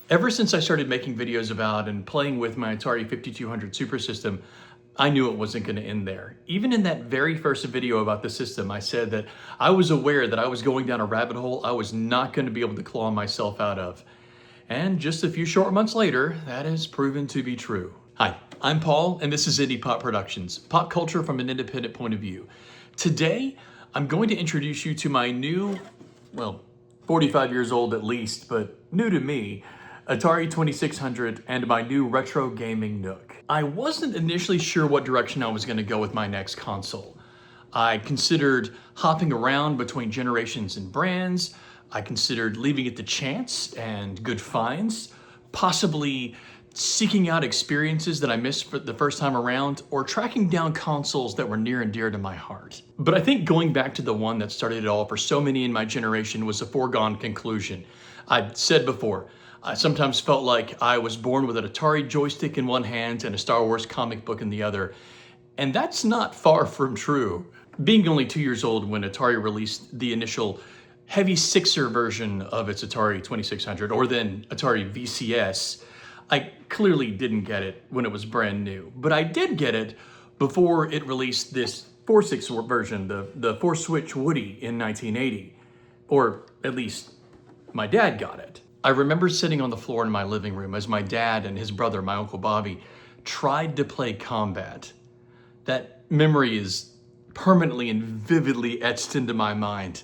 Ever since I started making videos about and playing with my Atari 5200 Super System, I knew it wasn't going to end there. Even in that very first video about the system, I said that I was aware that I was going down a rabbit hole I was not going to be able to claw myself out of. And just a few short months later, that has proven to be true. Hi, I'm Paul, and this is Indie Pop Productions, pop culture from an independent point of view. Today, I'm going to introduce you to my new, 45 years old at least, but new to me, Atari 2600 and my new retro gaming Nook. I wasn't initially sure what direction I was going to go with my next console. I considered hopping around between generations and brands. I considered leaving it to chance and good finds, possibly seeking out experiences that I missed for the first time around, or tracking down consoles that were near and dear to my heart. But I think going back to the one that started it all for so many in my generation was a foregone conclusion. I've said before, I sometimes felt like I was born with an Atari joystick in one hand and a Star Wars comic book in the other. And that's not far from true. Being only 2 years old when Atari released the initial heavy sixer version of its Atari 2600, or then Atari VCS, I clearly didn't get it when it was brand new. But I did get it before it released this 4-6 version, the 4-switch Woody in 1980. Or at least my dad got it. I remember sitting on the floor in my living room as my dad and his brother, my Uncle Bobby, tried to play Combat. That memory is permanently and vividly etched into my mind.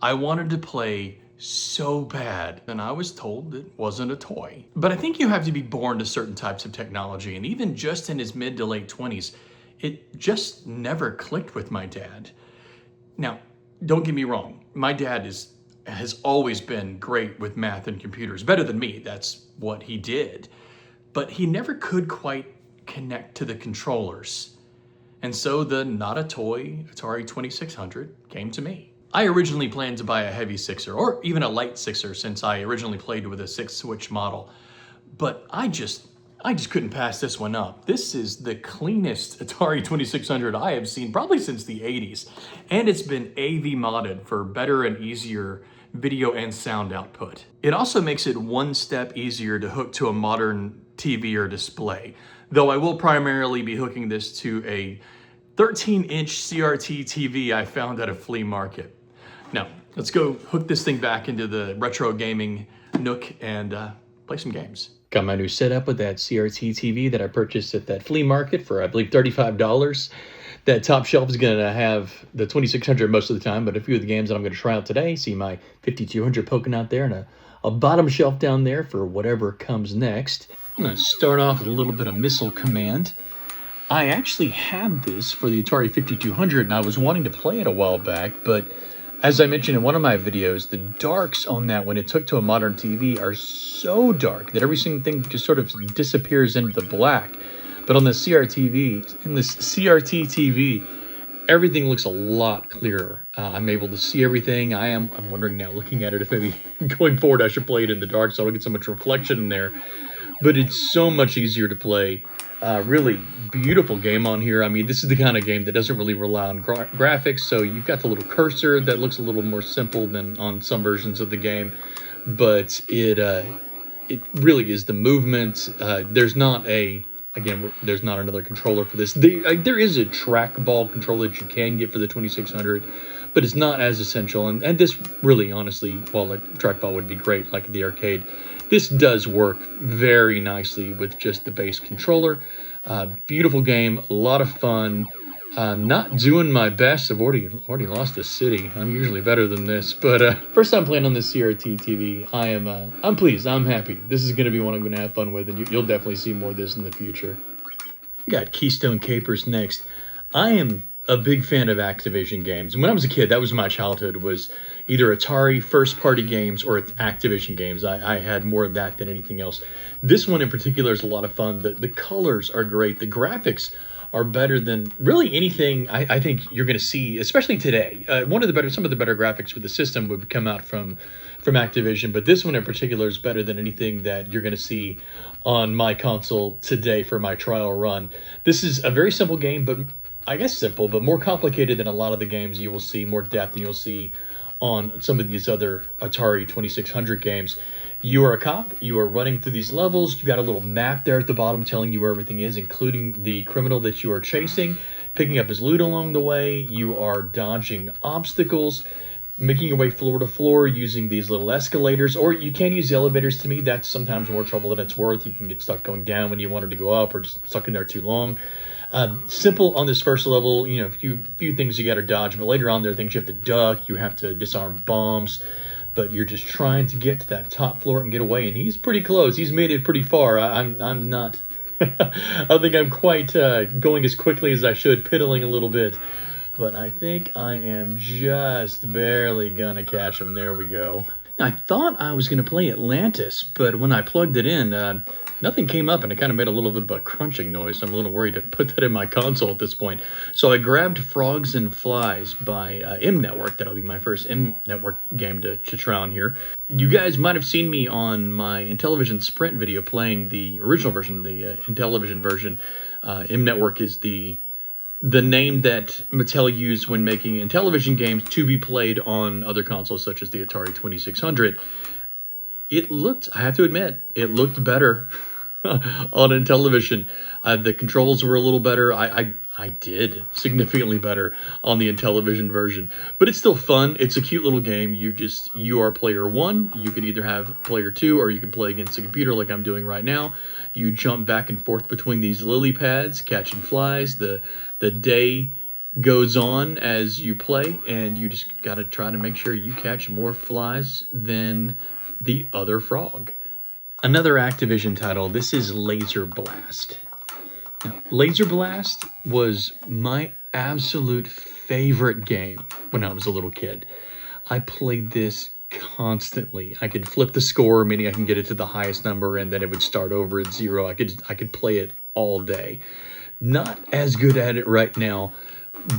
I wanted to play so bad, and I was told it wasn't a toy. But I think you have to be born to certain types of technology, and even just in his mid to late 20s, it just never clicked with my dad. Now, don't get me wrong, my dad has always been great with math and computers, better than me, that's what he did. But he never could quite connect to the controllers. And so the not a toy Atari 2600 came to me. I originally planned to buy a heavy sixer, or even a light sixer, since I originally played with a 6-switch model. But I just couldn't pass this one up. This is the cleanest Atari 2600 I have seen probably since the 80s. And it's been AV modded for better and easier video and sound output. It also makes it one step easier to hook to a modern TV or display, though I will primarily be hooking this to a 13-inch CRT TV I found at a flea market. Now, let's go hook this thing back into the retro gaming Nook and play some games. Got my new setup with that CRT TV that I purchased at that flea market for, I believe, $35. That top shelf is going to have the 2600 most of the time, but a few of the games that I'm going to try out today, see my 5200 poking out there, and a bottom shelf down there for whatever comes next. I'm going to start off with a little bit of Missile Command. I actually had this for the Atari 5200, and I was wanting to play it a while back, but as I mentioned in one of my videos, the darks on that when it took to a modern TV are so dark that every single thing just sort of disappears into the black. But on the CRT TV, everything looks a lot clearer. I'm able to see everything. I'm wondering now, looking at it, if maybe going forward I should play it in the dark so I don't get so much reflection in there. But it's so much easier to play. Really beautiful game on here. I mean, this is the kind of game that doesn't really rely on graphics, so you've got the little cursor that looks a little more simple than on some versions of the game, but it really is the movement. There's not another controller for this. There is a trackball controller that you can get for the 2600, but it's not as essential, and this really, honestly, while a trackball would be great like the arcade, this does work very nicely with just the base controller. Beautiful game, a lot of fun. Not doing my best. I've already lost the city. I'm usually better than this, but first time playing on this CRT TV, I'm pleased. I'm happy. This is going to be one I'm going to have fun with, and you'll definitely see more of this in the future. We got Keystone Kapers next. I am a big fan of Activision games. When I was a kid, that was my childhood, was either Atari first-party games or Activision games. I had more of that than anything else. This one in particular is a lot of fun. The colors are great. The graphics are better than really anything I think you're going to see, especially today. Some of the better graphics for the system would come out from Activision, but this one in particular is better than anything that you're going to see on my console today for my trial run. This is a very simple game, but I guess simple, but more complicated than a lot of the games you will see, more depth than you'll see on some of these other Atari 2600 games. You are a cop, you are running through these levels, you got a little map there at the bottom telling you where everything is, including the criminal that you are chasing, picking up his loot along the way, you are dodging obstacles, making your way floor to floor using these little escalators, or you can use elevators. To me, that's sometimes more trouble than it's worth. You can get stuck going down when you wanted to go up, or just stuck in there too long. Simple on this first level, you know, a few things you got to dodge, but later on there are things you have to duck, you have to disarm bombs, but you're just trying to get to that top floor and get away, and he's pretty close. He's made it pretty far. I'm not, I think I'm quite going as quickly as I should, piddling a little bit, but I think I am just barely gonna catch him. There we go. I thought I was gonna play Atlantis, but when I plugged it in, nothing came up, and it kind of made a little bit of a crunching noise. I'm a little worried to put that in my console at this point. So I grabbed Frogs and Flies by M Network. That'll be my first M Network game to try on here. You guys might have seen me on my Intellivision Sprint video playing the original version, the Intellivision version. M Network is the name that Mattel used when making Intellivision games to be played on other consoles such as the Atari 2600. It looked, I have to admit, it looked better on Intellivision. The controls were a little better. I did significantly better on the Intellivision version, but it's still fun. It's a cute little game. You are player one. You can either have player two, or you can play against the computer like I'm doing right now. You jump back and forth between these lily pads, catching flies. The day goes on as you play, and you just got to try to make sure you catch more flies than the other frog. Another Activision title, this is Laser Blast. Now, Laser Blast was my absolute favorite game when I was a little kid. I played this constantly. I could flip the score, meaning I can get it to the highest number and then it would start over at 0. I could play it all day. Not as good at it right now,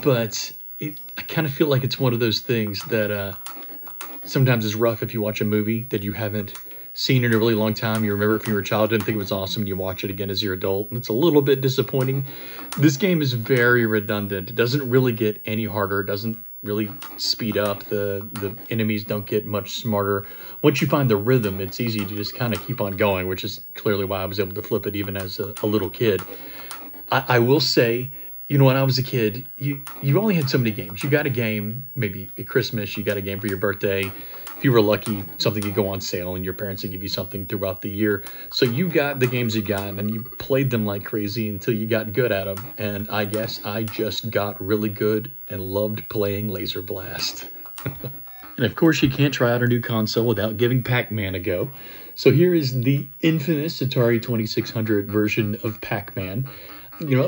but I kind of feel like it's one of those things that sometimes is rough if you watch a movie that you haven't seen in a really long time. You remember it from your childhood and think it was awesome, and you watch it again as you're adult, and it's a little bit disappointing. This game is very redundant. It doesn't really get any harder. It doesn't really speed up. The enemies don't get much smarter. Once you find the rhythm, it's easy to just kind of keep on going, which is clearly why I was able to flip it even as a little kid. I will say, you know, when I was a kid, you only had so many games. You got a game, maybe at Christmas, you got a game for your birthday. If you were lucky, something could go on sale and your parents would give you something throughout the year. So you got the games you got and you played them like crazy until you got good at them. And I guess I just got really good and loved playing Laser Blast. And of course, you can't try out a new console without giving Pac-Man a go. So here is the infamous Atari 2600 version of Pac-Man. You know,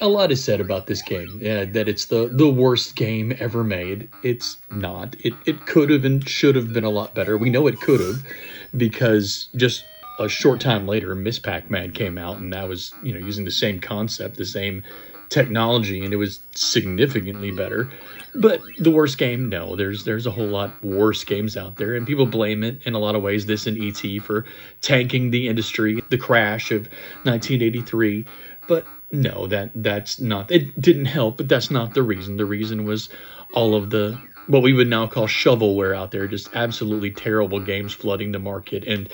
a lot is said about this game, that it's the worst game ever made. It's not. It could have and should have been a lot better. We know it could have, because just a short time later, Miss Pac-Man came out, and that was, you know, using the same concept, the same technology, and it was significantly better. But the worst game, no, there's a whole lot worse games out there, and people blame it in a lot of ways, this and E.T., for tanking the industry, the crash of 1983. But no, that's not, it didn't help, but that's not the reason. The reason was all of the, what we would now call shovelware out there, just absolutely terrible games flooding the market. And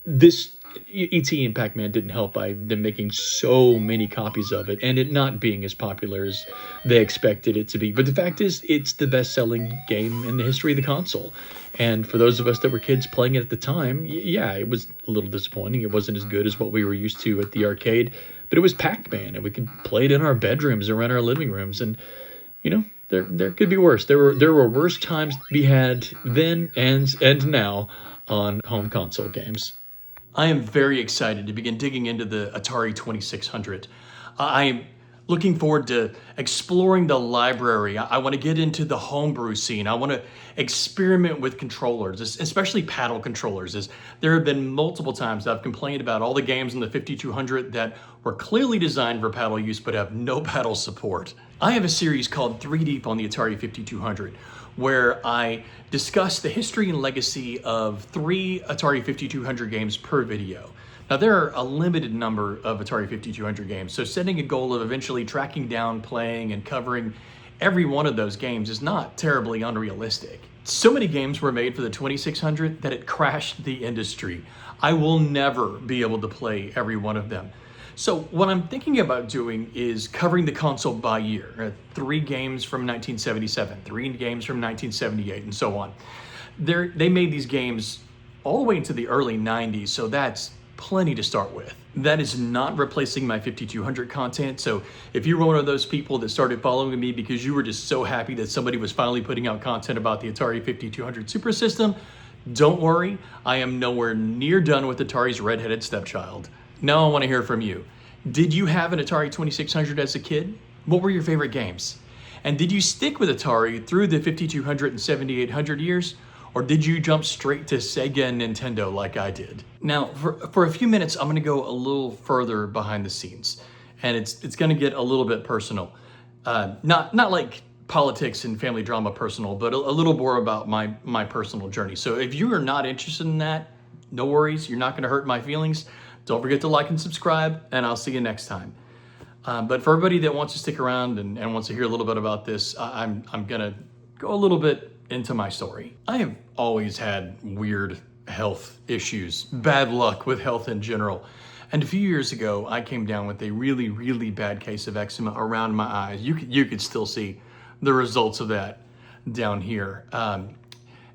this, E.T. and Pac-Man didn't help by them making so many copies of it and it not being as popular as they expected it to be. But the fact is, it's the best-selling game in the history of the console. And for those of us that were kids playing it at the time, yeah, it was a little disappointing. It wasn't as good as what we were used to at the arcade, but it was Pac-Man, and we could play it in our bedrooms or in our living rooms. And, you know, there could be worse. There were worse times to be had then and now on home console games. I am very excited to begin digging into the Atari 2600. I am looking forward to exploring the library. I want to get into the homebrew scene. I want to experiment with controllers, especially paddle controllers. As there have been multiple times that I've complained about all the games in the 5200 that were clearly designed for paddle use but have no paddle support. I have a series called 3 Deep on the Atari 5200, where I discuss the history and legacy of 3 Atari 5200 games per video. Now, there are a limited number of Atari 5200 games, so setting a goal of eventually tracking down, playing, and covering every one of those games is not terribly unrealistic. So many games were made for the 2600 that it crashed the industry. I will never be able to play every one of them. So what I'm thinking about doing is covering the console by year. 3 games from 1977, 3 games from 1978, and so on. They made these games all the way into the early 90s, so that's plenty to start with. That is not replacing my 5200 content, so if you were one of those people that started following me because you were just so happy that somebody was finally putting out content about the Atari 5200 Super System, don't worry, I am nowhere near done with Atari's redheaded stepchild. Now I want to hear from you. Did you have an Atari 2600 as a kid? What were your favorite games? And did you stick with Atari through the 5200 and 7800 years? Or did you jump straight to Sega and Nintendo like I did? Now, for a few minutes, I'm gonna go a little further behind the scenes. And it's gonna get a little bit personal. Not like politics and family drama personal, but a little more about my personal journey. So if you are not interested in that, no worries, you're not gonna hurt my feelings. Don't forget to like and subscribe, and I'll see you next time. But for everybody that wants to stick around and wants to hear a little bit about this, I'm gonna go a little bit into my story. I have always had weird health issues, bad luck with health in general. And a few years ago, I came down with a really, really bad case of eczema around my eyes. You could still see the results of that down here.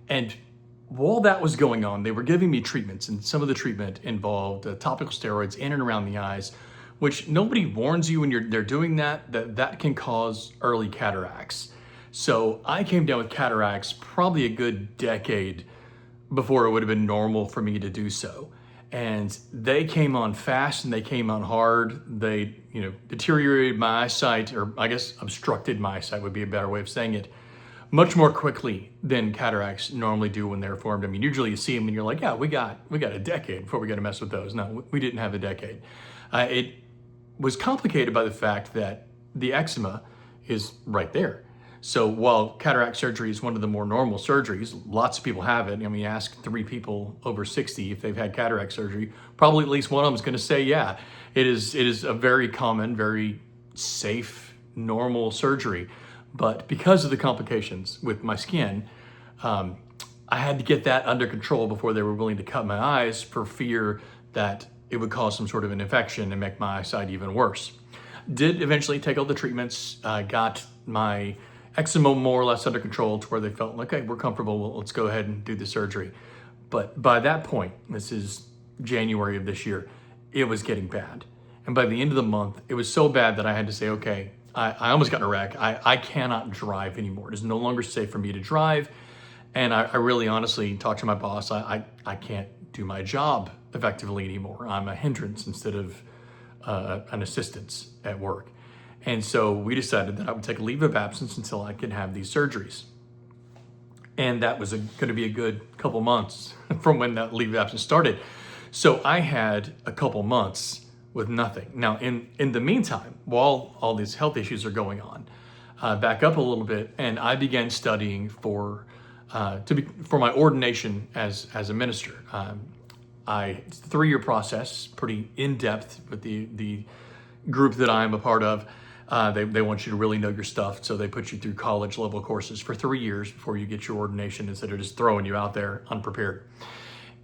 And while that was going on, they were giving me treatments, and some of the treatment involved topical steroids in and around the eyes, which nobody warns you when they're doing that can cause early cataracts. So I came down with cataracts probably a good decade before it would have been normal for me to do so. And they came on fast and they came on hard. They, deteriorated my eyesight, or I guess obstructed my eyesight would be a better way of saying it, much more quickly than cataracts normally do when they're formed. I mean, usually you see them and you're like, yeah, we got a decade before we got to mess with those. No, we didn't have a decade. It was complicated by the fact that the eczema is right there. So while cataract surgery is one of the more normal surgeries, lots of people have it. I mean, ask 3 people over 60 if they've had cataract surgery, probably at least one of them is going to say, yeah, it is a very common, very safe, normal surgery. But because of the complications with my skin, I had to get that under control before they were willing to cut my eyes for fear that it would cause some sort of an infection and make my eyesight even worse. Did eventually take all the treatments, got my eczema more or less under control to where they felt, okay, we're comfortable, well, let's go ahead and do the surgery. But by that point, this is January of this year, it was getting bad. And by the end of the month, it was so bad that I had to say, okay, I almost got in a wreck. I cannot drive anymore. It is no longer safe for me to drive. And I really honestly talked to my boss. I can't do my job effectively anymore. I'm a hindrance instead of an assistance at work. And so we decided that I would take a leave of absence until I could have these surgeries. And that was going to be a good couple months from when that leave of absence started. So I had a couple months with nothing. Now, in the meantime, while all these health issues are going on, back up a little bit, and I began studying for my ordination as a minister. It's a 3-year process, pretty in-depth with the group that I'm a part of. They want you to really know your stuff, so they put you through college level courses for 3 years before you get your ordination instead of just throwing you out there unprepared.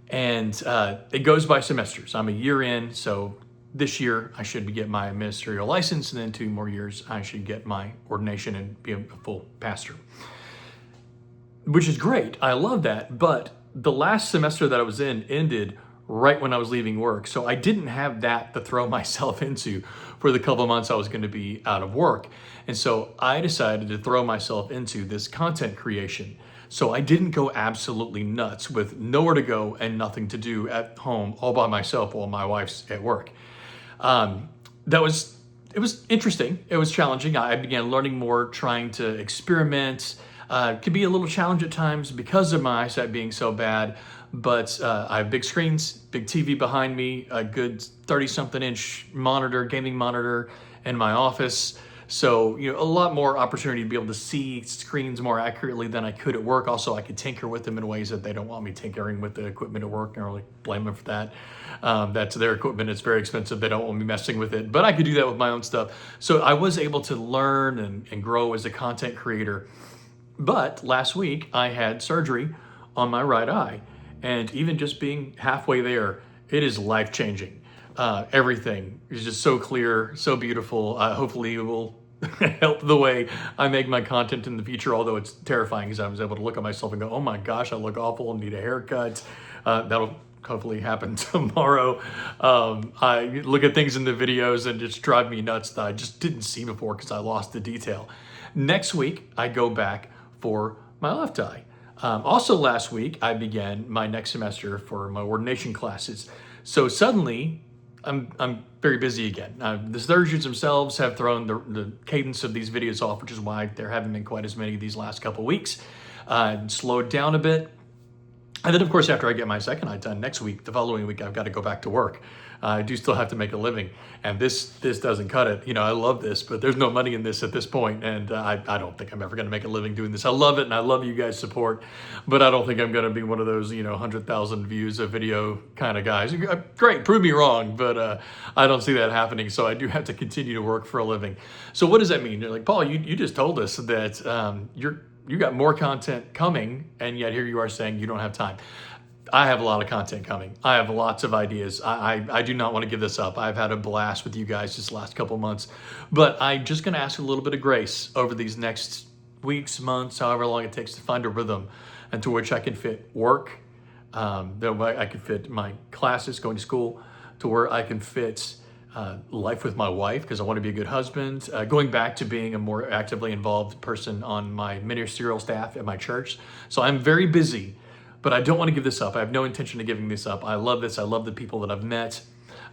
And it goes by semesters. I'm a year in, so this year I should get my ministerial license, and then 2 more years I should get my ordination and be a full pastor. Which is great, I love that, but the last semester that I was in ended right when I was leaving work. So I didn't have that to throw myself into for the couple of months I was going to be out of work. And so I decided to throw myself into this content creation. So I didn't go absolutely nuts with nowhere to go and nothing to do at home all by myself while my wife's at work. It was interesting. It was challenging. I began learning more, trying to experiment. It could be a little challenge at times because of my eyesight being so bad. But I have big screens, big TV behind me, a good 30-something inch monitor, gaming monitor in my office. So, a lot more opportunity to be able to see screens more accurately than I could at work. Also, I could tinker with them in ways that they don't want me tinkering with the equipment at work. I don't really blame them for that. That's their equipment. It's very expensive. They don't want me messing with it. But I could do that with my own stuff. So I was able to learn and grow as a content creator But last week I had surgery on my right eye, and even just being halfway there, it is life-changing. Everything is just so clear, so beautiful. Hopefully it will help the way I make my content in the future, although it's terrifying because I was able to look at myself and go, oh my gosh, I look awful and need a haircut. That'll hopefully happen tomorrow. I look at things in the videos and just drive me nuts that I just didn't see before because I lost the detail. Next week, I go back for my left eye. Also last week, I began my next semester for my ordination classes. So suddenly, I'm very busy again. The surgeons themselves have thrown the cadence of these videos off, which is why there haven't been quite as many these last couple weeks. Slowed down a bit. And then, of course, after I get my second eye done next week, the following week, I've got to go back to work. I do still have to make a living, and this doesn't cut it. You know, I love this, but there's no money in this at this point, and I don't think I'm ever going to make a living doing this. I love it, and I love you guys' support, but I don't think I'm going to be one of those, 100,000 views a video kind of guys. Great, prove me wrong, but I don't see that happening, so I do have to continue to work for a living. So what does that mean? You're like, Paul, you just told us that you got more content coming, and yet here you are saying you don't have time. I have a lot of content coming. I have lots of ideas. I do not want to give this up. I've had a blast with you guys this last couple months, but I'm just going to ask a little bit of grace over these next weeks, months, however long it takes to find a rhythm, and to which I can fit work, that I can fit my classes, going to school, to where I can fit life with my wife, because I want to be a good husband, going back to being a more actively involved person on my ministerial staff at my church. So I'm very busy, but I don't want to give this up. I have no intention of giving this up. I love this. I love the people that I've met.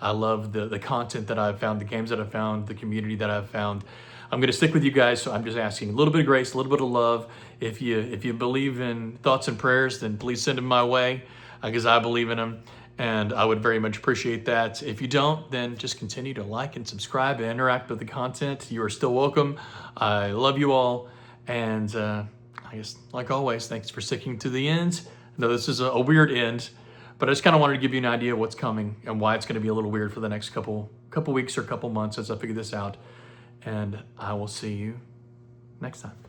I love the content that I've found, the games that I've found, the community that I've found. I'm going to stick with you guys, so I'm just asking a little bit of grace, a little bit of love. If you believe in thoughts and prayers, then please send them my way, because I believe in them, and I would very much appreciate that. If you don't, then just continue to like and subscribe and interact with the content. You are still welcome. I love you all, and I guess, like always, thanks for sticking to the end. I know this is a weird end, but I just kind of wanted to give you an idea of what's coming and why it's going to be a little weird for the next couple weeks or couple months as I figure this out. And I will see you next time.